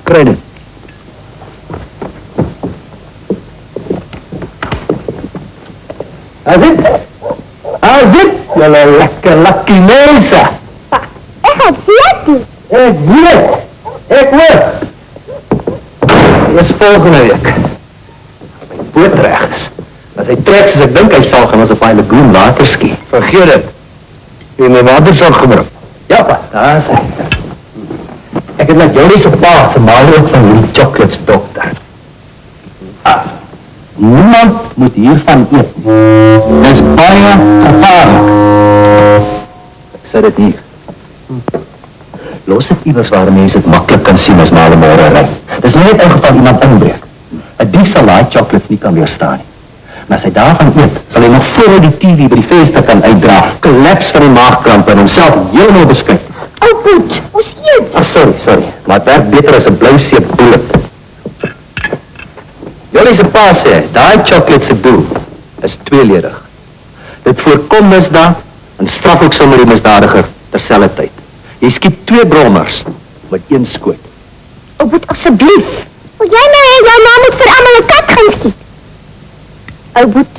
Kry dit. As dit, julle lekker lucky mense. Ek het weet. Ek weet. Dis volgende week. As my boot reg is. As hy trek soos ek dink hy sal, gaan ons op hy lagoon water ski. Vergeet dit. Jy my waterzak gebring. Ja, pa, daar is hy. Ek het met jullie se pa vermaal ook van die chocolates dokter. Niemand moet hiervan eet. Dis baie gevaarlik. Ek sê dit hier. Los dit iewers waar mense dit maklik kan sien as maar môre ry. Dis net in geval iemand inbreek. 'n Dief sal daai chocolates nie kan weerstaan nie. Maar as hy daarvan eet, sal hy nog voor hy die TV by die venster kan uitdra, kollaps van die maagkramp en homself heeltemal beskik. Ou Boet, ons eet. Sorry. Maar het werk beter as 'n blou seep bullet. Jullie se pa sê, daai chocolate se doel is tweeledig. Dit voorkom misdaad en straf ook sommer die misdadiger terselfdertyd. Jy skiet 2 brommers met 1 skoot. Ou Boet, asseblief. Wil jy nou hê jou ma moet vir almal 'n kat gaan skiet? Ou Boet,